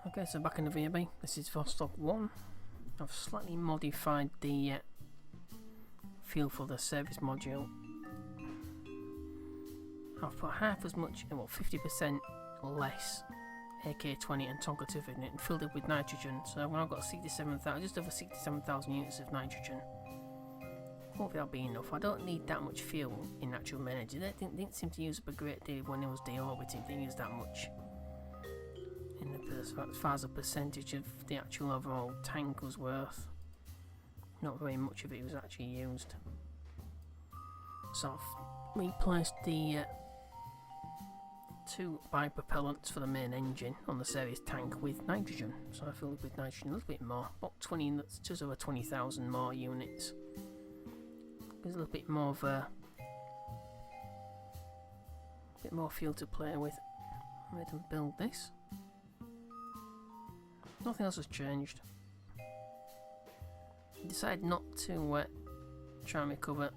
Okay, so back in the VAB, this is Vostok 1. I've slightly modified the feel for the service module. I've put half as much, well 50% less AK-20 and Tonka 250 in it and filled it with nitrogen. So when I've got 67,000, just over 67,000 units of nitrogen. Hopefully that'll be enough. I don't need that much fuel in natural main engine. It didn't seem to use up a great deal when it was deorbiting. Didn't use that much. As far as the percentage of the actual overall tank was worth, not very much of it was actually used. So I've replaced the two bipropellants for the main engine on the service tank with nitrogen. So I filled it with nitrogen a little bit more, about 20, that's just over 20,000 more units. There's a little bit more of a bit more fuel to play with. I made them build this. Nothing else has changed. I decided not to try and recover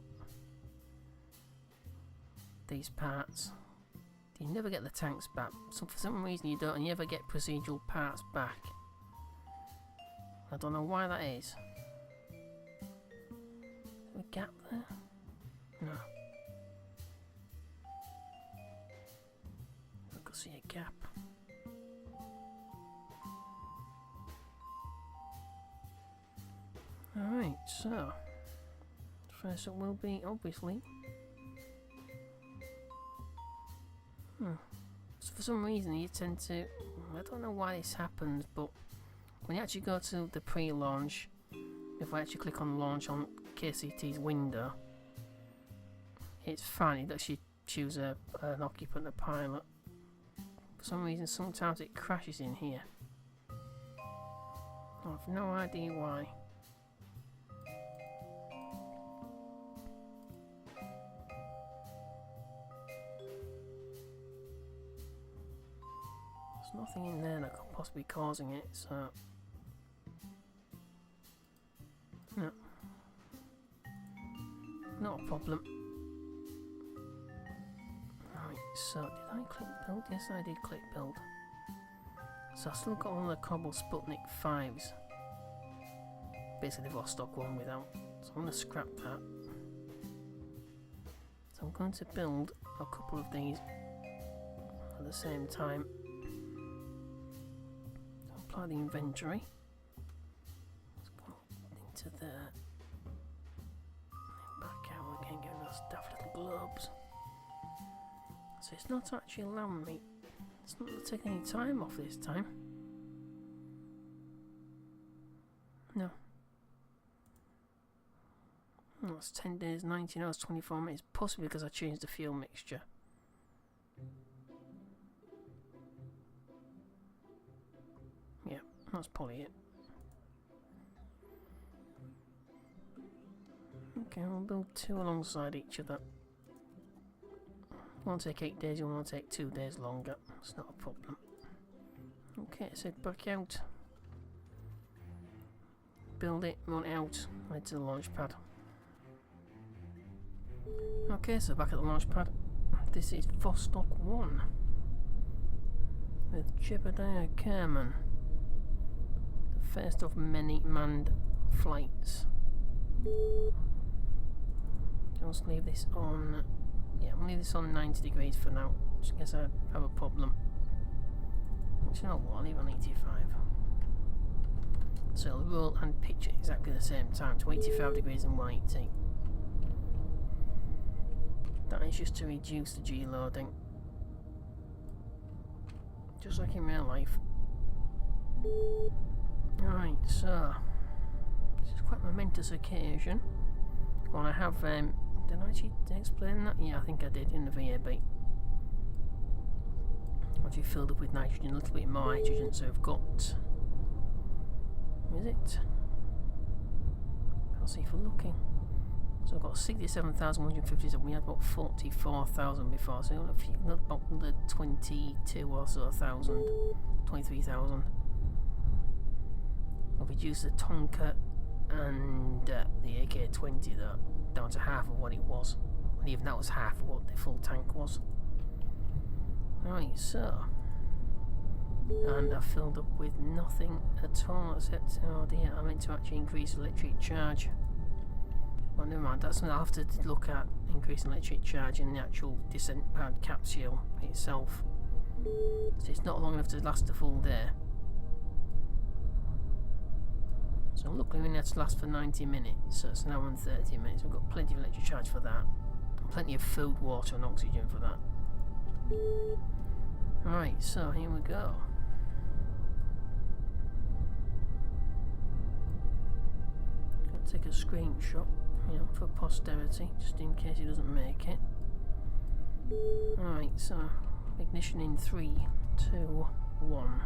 these parts. You never get the tanks back. So for some reason you don't, and you never get procedural parts back. I don't know why that is. Is there a gap there? No. I can see a gap. Alright, so first up will be obviously so for some reason you tend to, I don't know why this happens, but when you actually go to the pre-launch, if I actually click on launch on KCT's window, it's fine, it lets you choose an occupant, a pilot. For some reason sometimes it crashes in here. I have no idea why. Nothing in there that could possibly be causing it, so no, not a problem. Right, so did I click build? Yes, I did click build. So I've still got all the Kerbal Sputnik 5s, basically the Vostok one without, so I'm going to scrap that. So I'm going to build a couple of these at the same time. Apply the inventory. Let's go into there. And back out again, get those daft little globes. So it's not actually allowing me. It's not taking any time off this time. No. Oh, it's 10 days, 19 hours, 24 minutes. Possibly because I changed the fuel mixture. Yeah, that's probably it. Okay, we'll build two alongside each other. One will take 8 days, one will take 2 days longer. It's not a problem. Okay, so back out. Build it, run it out, head to the launch pad. Okay, so back at the launch pad. This is Vostok 1 with Jebediah Kerman. The first of many manned flights. Just leave this on. Yeah, I'm gonna leave this on 90 degrees for now, just in case I have a problem. Which, you know what, I'll leave on 85. So I'll roll and pitch at exactly the same time to 85 degrees and 180. That is just to reduce the G-loading. Just like in real life. Alright, so this is quite a momentous occasion. Well, I have, did I actually explain that? Yeah, I think I did in the VAB. Actually filled up with nitrogen, a little bit more nitrogen, so I've got, is it? Can't see if we're looking. So I've got 67,157, we had about 44,000 before, so a few, about the 22 or so thousand, 23,000. I've reduced the Tonka and the AK-20 though, down to half of what it was, and even that was half of what the full tank was. Right, so and I've filled up with nothing at all except, oh dear, I meant to actually increase electric charge. Well, never mind, that's something I'll have to look at, increasing electric charge in the actual descent powered capsule itself. So it's not long enough to last a full day. So luckily we only had to last for 90 minutes, so it's an hour and 30 minutes. We've got plenty of electric charge for that. And plenty of food, water and oxygen for that. Alright, so here we go. Gonna take a screenshot, you know, for posterity, just in case he doesn't make it. Alright, so ignition in 3, 2, 1.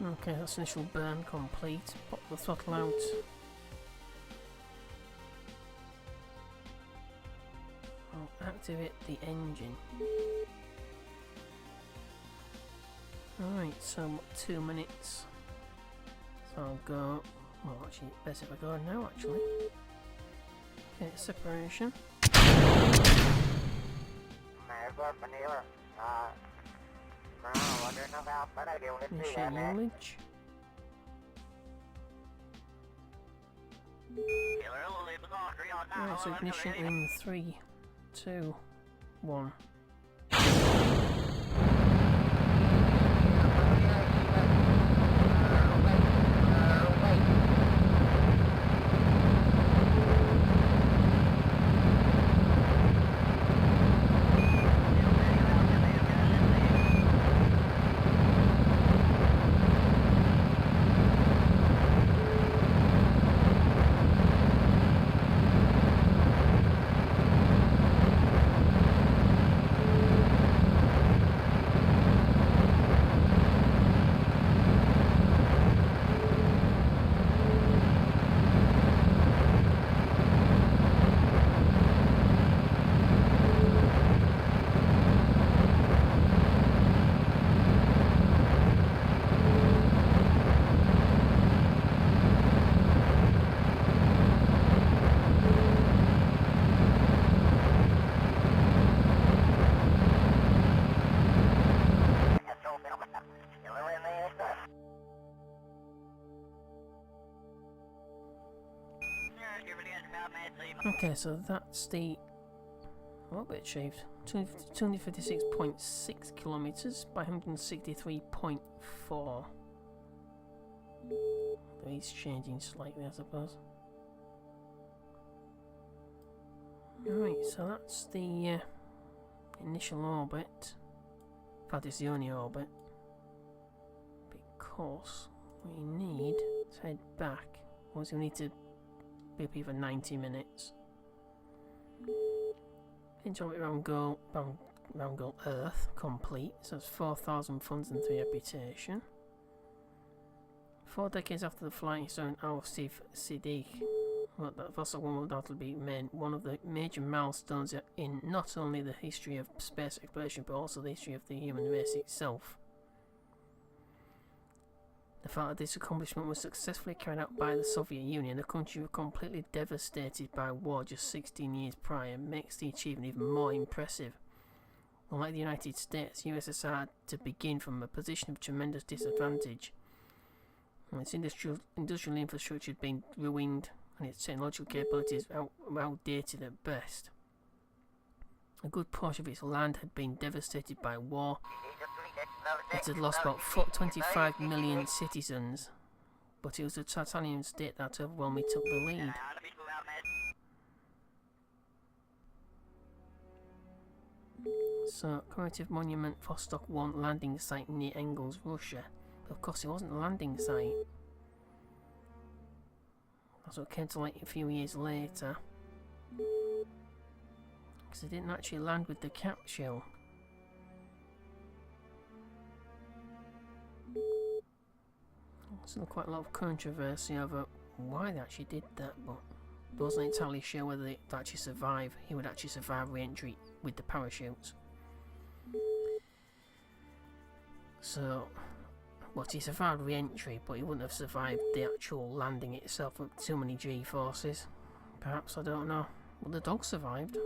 Okay, that's initial burn complete. Pop the throttle out. I'll activate the engine. Alright, so 2 minutes. So I'll go. Well, actually, best if I go now, actually. Okay, separation. Initiate ullage. Alright, so ignition in 3, 2, 1. Okay, so that's the orbit achieved. 256.6 kilometers by 163.4. He's changing slightly, I suppose. Alright, so that's the initial orbit. In fact, it's the only orbit. Because we need to head back. Once we need to be up here for 90 minutes. Into orbit round goal Earth complete. So it's 4,000 funds and 3 reputation. 4 decades after the flying stone Steve Siddiq. Well, that Vostok one will undoubtedly be one of the major milestones in not only the history of space exploration but also the history of the human race itself. The fact that this accomplishment was successfully carried out by the Soviet Union, a country completely devastated by war just 16 years prior, makes the achievement even more impressive. Unlike the United States, USSR had to begin from a position of tremendous disadvantage. Its industrial infrastructure had been ruined, and its technological capabilities outdated at best. A good portion of its land had been devastated by war. It had lost about 25 million citizens, but it was the titanium state that overwhelmingly took the lead. So, commemorative monument Vostok 1 landing site near Engels, Russia. But of course, it wasn't a landing site. That's what came to light a few years later. Because it didn't actually land with the capsule. There's quite a lot of controversy over why they actually did that, but I wasn't entirely sure whether it would actually survive. He would actually survive re-entry with the parachutes. So, but he survived re-entry, but he wouldn't have survived the actual landing itself with too many G-forces. Perhaps, I don't know. Well, the dog survived.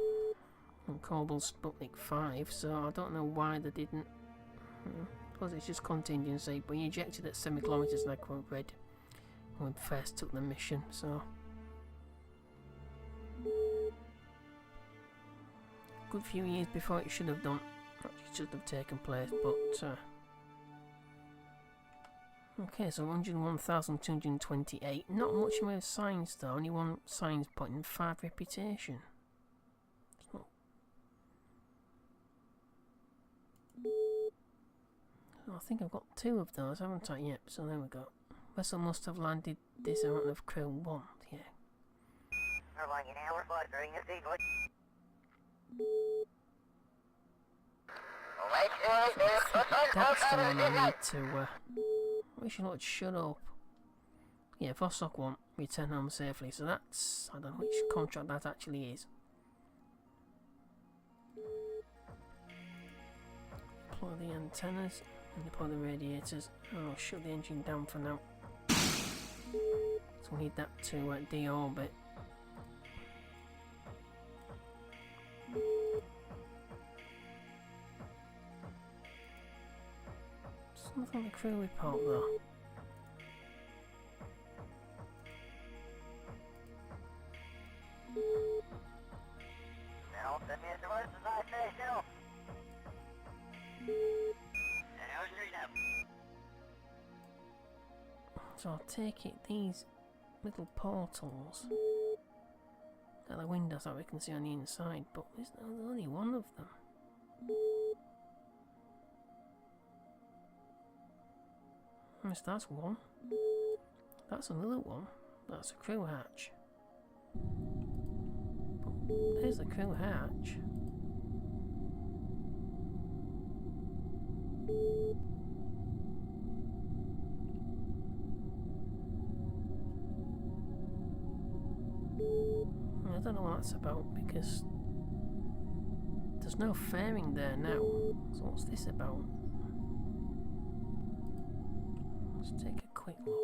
And Kerbal Sputnik 5, so I don't know why they didn't. I suppose it's just contingency, but he ejected at 7 kilometers and I quote read when we first took the mission, so. Good few years before it should have done. Actually, should have taken place, but. Okay, so 101,228. Not much in the way of signs though, only 1 signs point in 5 reputation. I think I've got 2 of those, haven't I? Yep, so there we go. Vessel must have landed this amount of crew 1, yeah. That's the one I need to I wish you would shut up. Yeah, Vostok won't return home safely, so that's... I don't know which contract that actually is. Deploy the antennas and deploy the radiators. I'll shut the engine down for now. So we need that to deorbit. There's nothing on the crew report though. So I'll take it these little portals are the windows that we can see on the inside, but there's only one of them. Yes, that's one. That's another one. That's a crew hatch. But there's the crew hatch. I don't know what that's about because there's no fairing there now. So what's this about? Let's take a quick look.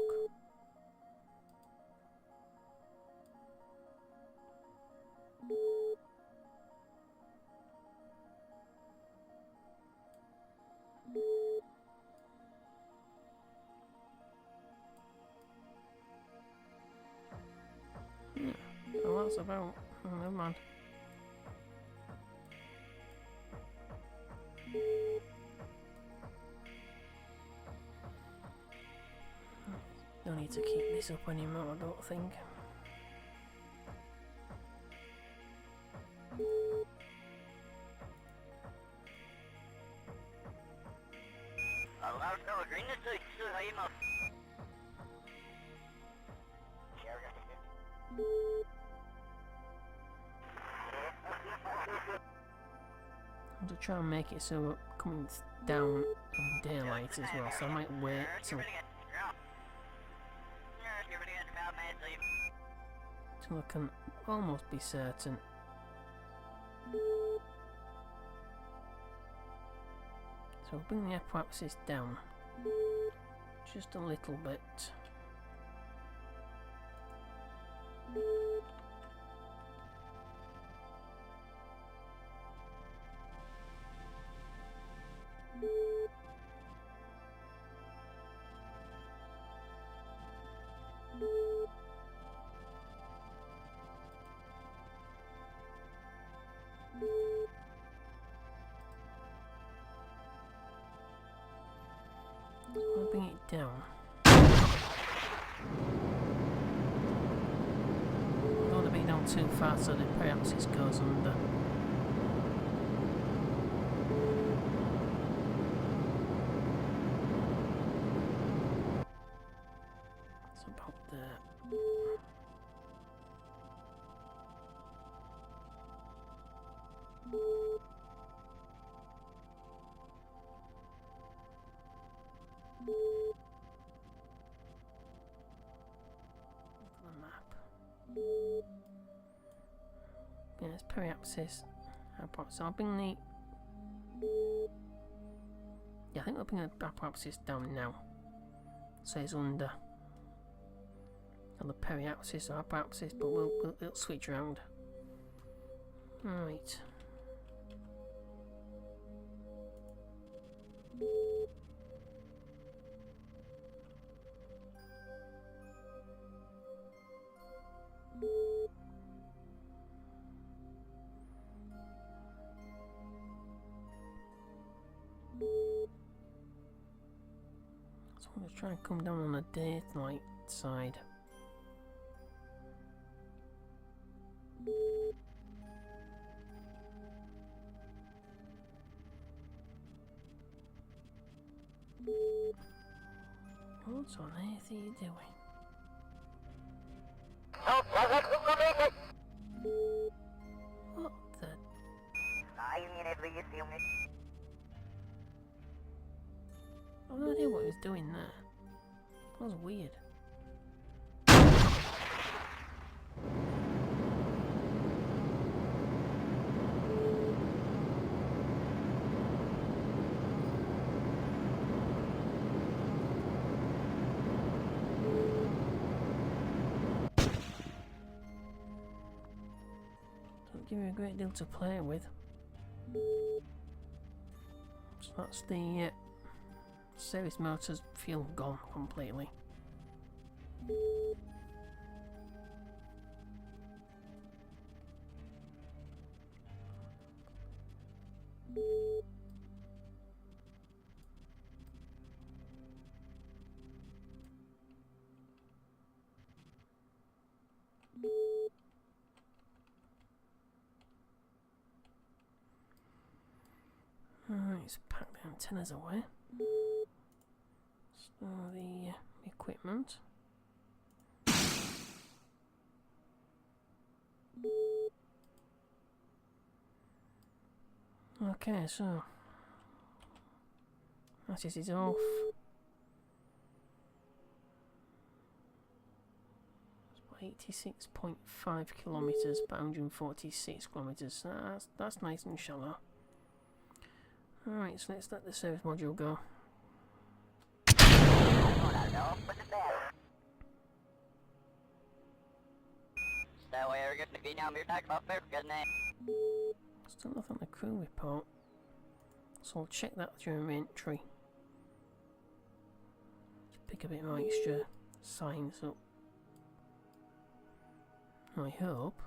Oh, that's about... Oh, never mind. No need to keep this up anymore, I don't think. I'm to try and make it so we're coming down in daylight as well, so I might wait till I can almost be certain. So we'll bring the apoapsis down just a little bit. I'll bring it down. I don't want to bring it down too far so the apoapsis goes under. It's about there. Yeah, it's periapsis. So I'll bring the... Yeah, I think I'll bring the apoapsis down now. So it's under. On the periapsis or apoapsis, but we'll switch around. Right. So I'm going to try and come down on the daylight side. What on earth are you doing? What the? I've no idea what he was doing there. That was weird. Don't give me a great deal to play with. So that's the service motors fuel gone completely. Alright, let's pack the antennas away. So the equipment. Okay, so that is off. It's about 86.5 kilometers, about 146 kilometers. So that's nice and shallow. Alright, so let's let the service module go. Still nothing on the crew report, so I'll check that during re-entry. Just pick a bit more extra signs up. I hope.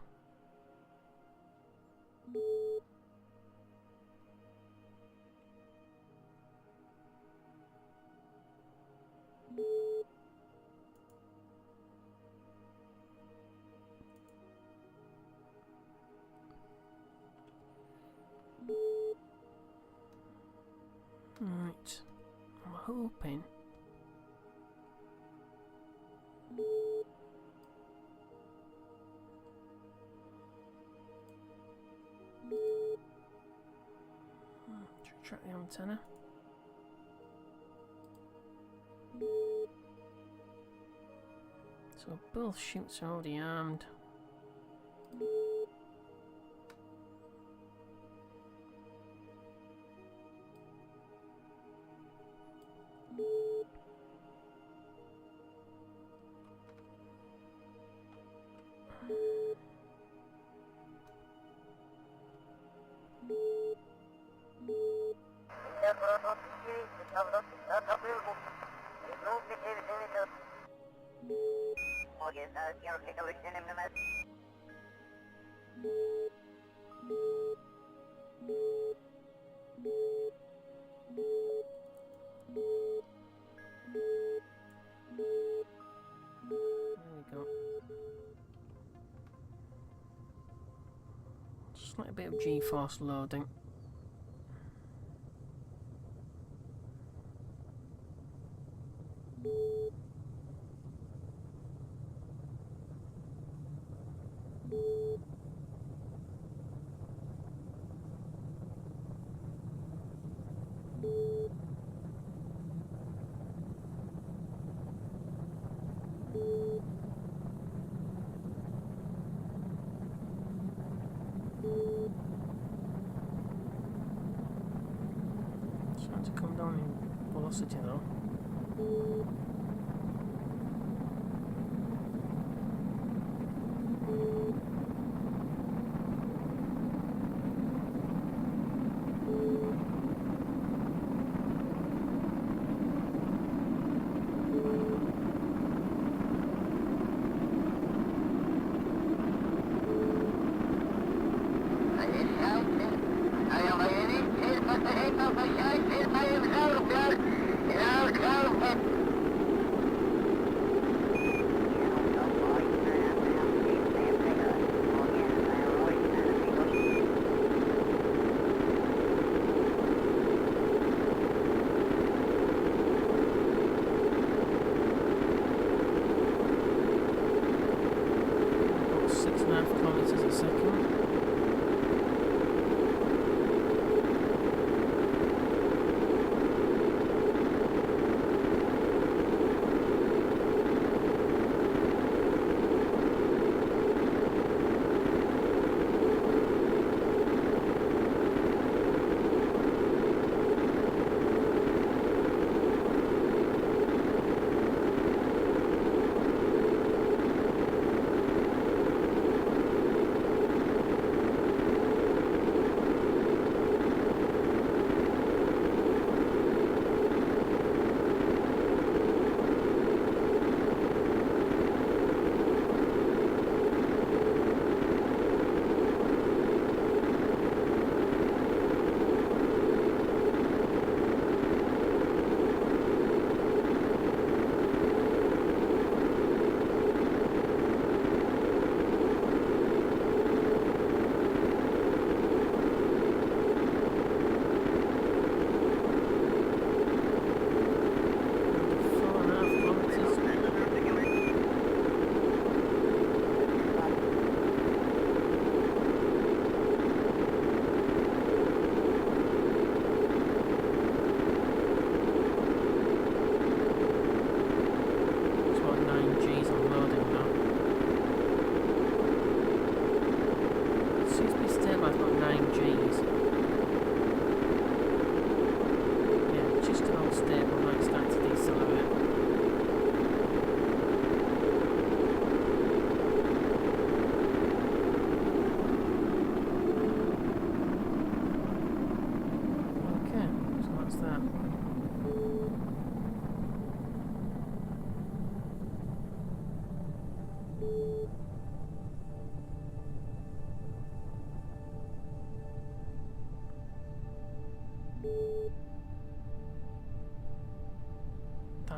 Right, I'm hoping. Track the antenna. So both chutes are already armed. Just like a bit of G-force loading. Starting to come down in velocity though.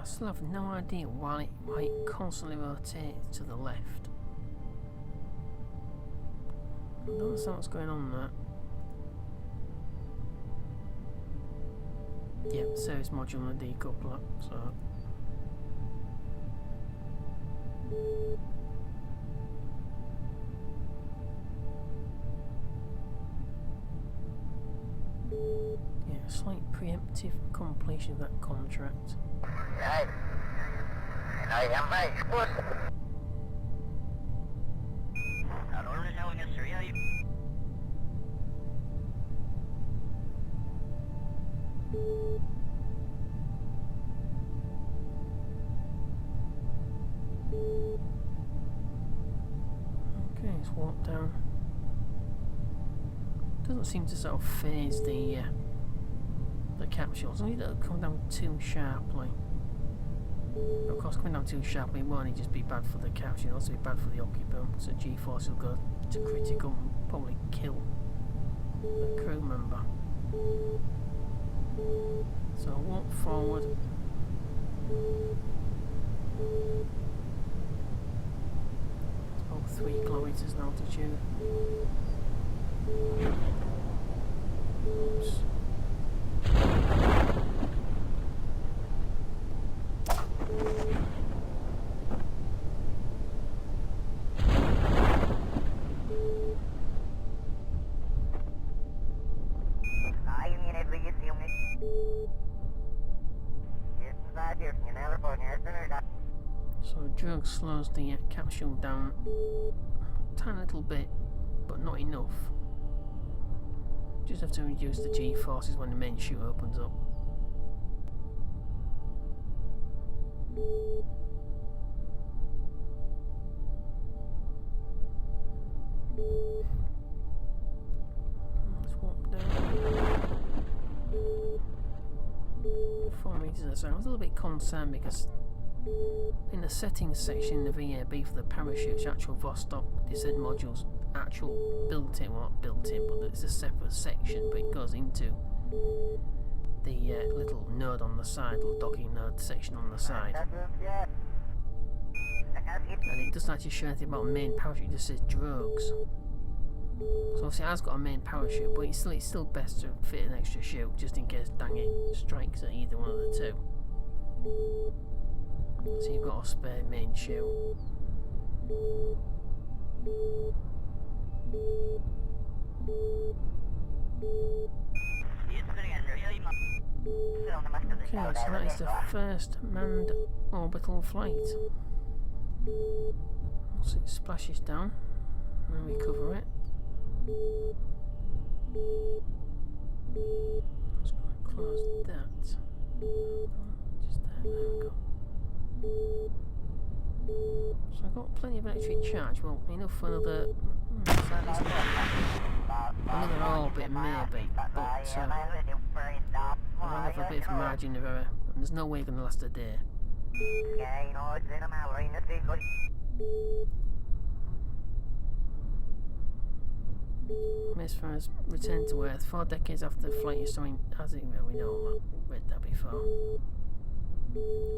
still have no idea why it constantly rotates to the left. I don't understand what's going on there. Yep, service module and a decoupler, so. Yeah, slight preemptive completion of that contract. Right. And I am my explicit. Okay, it's walked down. Doesn't seem to sort of phase the capsule. As long as it doesn't come down too sharply. But of course, coming down too sharply won't only just be bad for the capsule, it'll also be bad for the occupant. So G-force will go to critical and probably kill the crew member. So walk forward. It's about 3 kilometers in altitude. Oops. So drug slows the capsule down a tiny little bit, but not enough. Just have to reduce the G-forces when the main chute opens up. Let's walk down. 4 meters or so. I was a little bit concerned because in the settings section of the VAB for the parachutes, actual Vostok descent modules, actual built-in, well not built-in, but it's a separate section, but it goes into the little node on the side, little docking node section on the side. And it doesn't actually show anything about a main parachute, it just says drugs. So obviously it has got a main parachute, but it's still best to fit an extra chute, just in case Dangit strikes at either one of the two. So you've got a spare main chute. Okay, so that is the first manned orbital flight. Once it splashes down, and recover it. Just going to close that. Just there we go. So I've got plenty of electric charge, well, enough for another orbit maybe, but I have a bit of margin of error, and there's no way it's going to last a day. As far as return to Earth, 4 decades after the flight is something, as it, we know, read that before.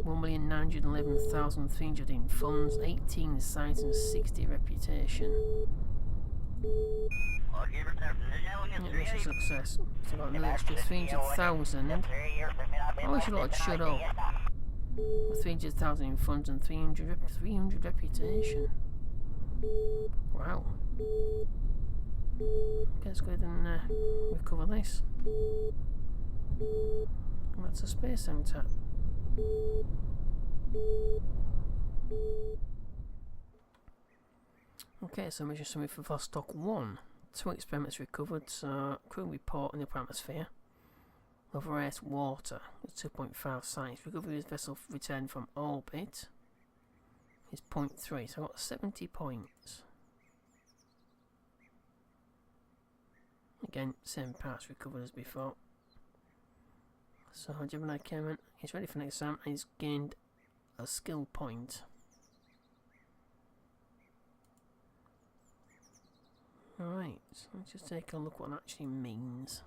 1,911,300 in funds, 18 sites and 60 reputation. Mission success. So got another extra 300,000. I wish a lot had shut up. 300,000 in funds and 300 reputation. Wow. Okay, let's go ahead and recover this. And that's a space center. Okay, so mission summary for Vostok 1. 2 experiments recovered, so crew report in the upper atmosphere. Over Earth water, 2.5 sites. Recovery of vessel returned from orbit is 0.3, so I got 70 points. Again, same parts recovered as before. So Jebediah Kerman is ready for an exam and he's gained a skill point. Alright, so let's just take a look what that actually means.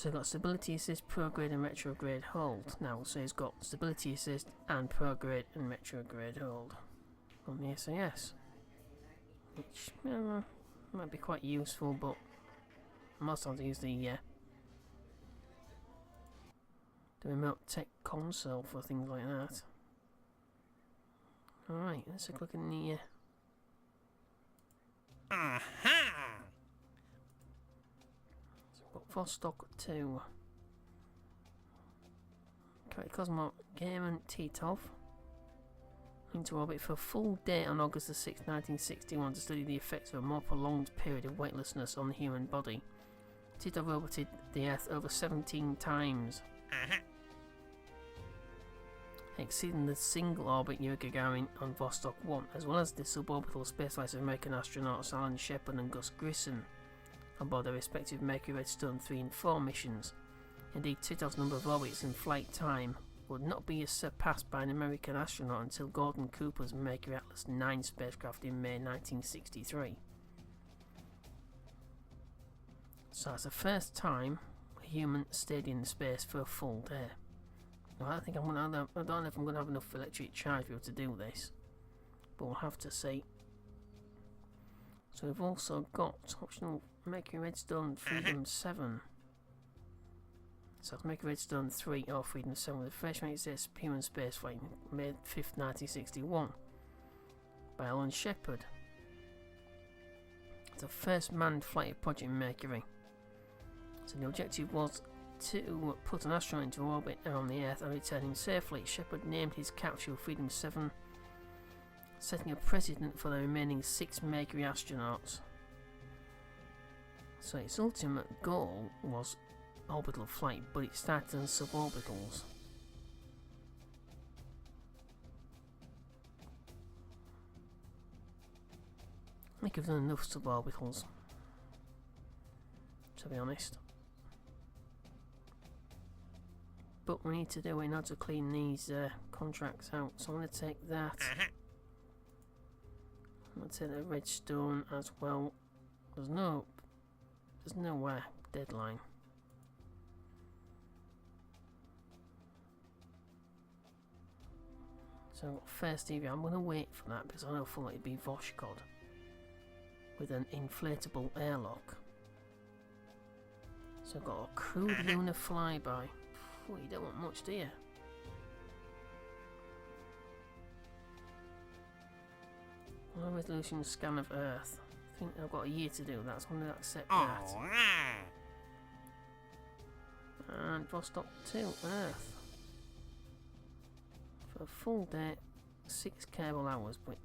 So I've got stability assist, prograde and retrograde hold. Now, so it's got stability assist and prograde and retrograde hold on the SAS. Which might be quite useful, but most times I use the remote tech console for things like that. Alright, let's have a look in the so we've got Vostok 2. Cosmo Kerman Titov into orbit for a full day on August the 6th, 1961 to study the effects of a more prolonged period of weightlessness on the human body. Titov orbited the Earth over 17 times. Exceeding the single orbit Yuri Gagarin on Vostok 1, as well as the suborbital spaceflights of American astronauts Alan Shepard and Gus Grissom on board their respective Mercury Redstone 3 and 4 missions. Indeed, Titov's number of orbits and flight time would not be surpassed by an American astronaut until Gordon Cooper's Mercury Atlas 9 spacecraft in May 1963. So that's the first time a human stayed in space for a full day. Now, I don't know if I'm going to have enough electric charge to be able to do this, but we'll have to see. So we've also got optional Mercury Redstone Freedom 7. So that's Mercury Redstone 3 or Freedom 7 with the first United human spaceflight May 5th, 1961 by Alan Shepard. It's the first manned flight of Project Mercury. So the objective was to put an astronaut into orbit around the Earth and return him safely. Shepard named his capsule Freedom 7, setting a precedent for the remaining 6 Mercury astronauts. So its ultimate goal was orbital flight, but it started on suborbitals. I think I've done enough suborbitals, to be honest. But we need to do it in order to clean these contracts out. So I'm going to take that. I'm going to take the redstone as well. There's no deadline. So first EV, I'm going to wait for that because I know full it'd be Vostok with an inflatable airlock. So I've got a crude lunar flyby. Oh, you don't want much, do you? Low resolution scan of Earth. I think I've got a year to do that, so I'm going to accept that. And Vostok 2, Earth. For a full day, 6 Kerbal hours, but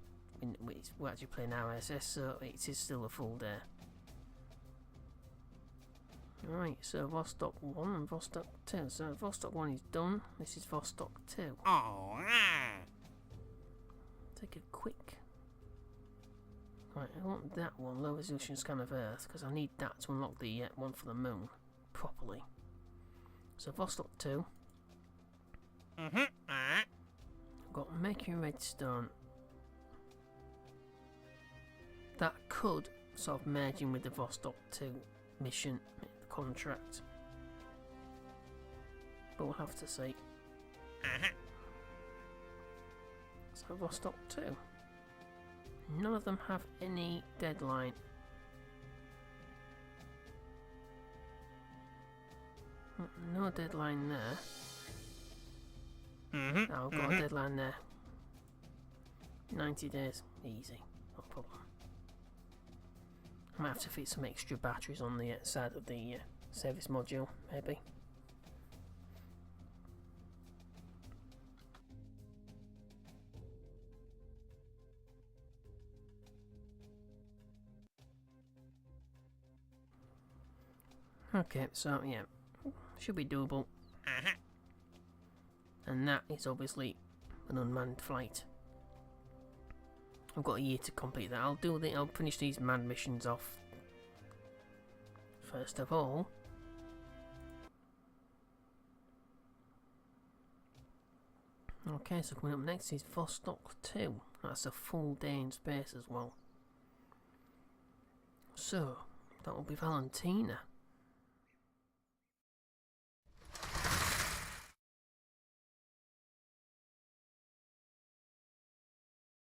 we're actually playing RSS, so it is still a full day. Right, so Vostok 1 and Vostok 2. So Vostok 1 is done. This is Vostok 2. Take a quick... Right, I want that one, low resolution scan of Earth, because I need that to unlock the one for the moon properly. So Vostok 2. I've got Mercury Redstone. That could sort of merge in with the Vostok 2 mission contract, but we'll have to see. So Vostok 2. None of them have any deadline. No deadline there. No, I've got a deadline there. 90 days. Easy. No problem. I might have to fit some extra batteries on the side of the service module, maybe. Okay, so yeah, should be doable. And that is obviously an unmanned flight. I've got a year to complete that. I'll finish these manned missions off first of all. Okay, so coming up next is Vostok 2. That's a full day in space as well. So that will be Valentina.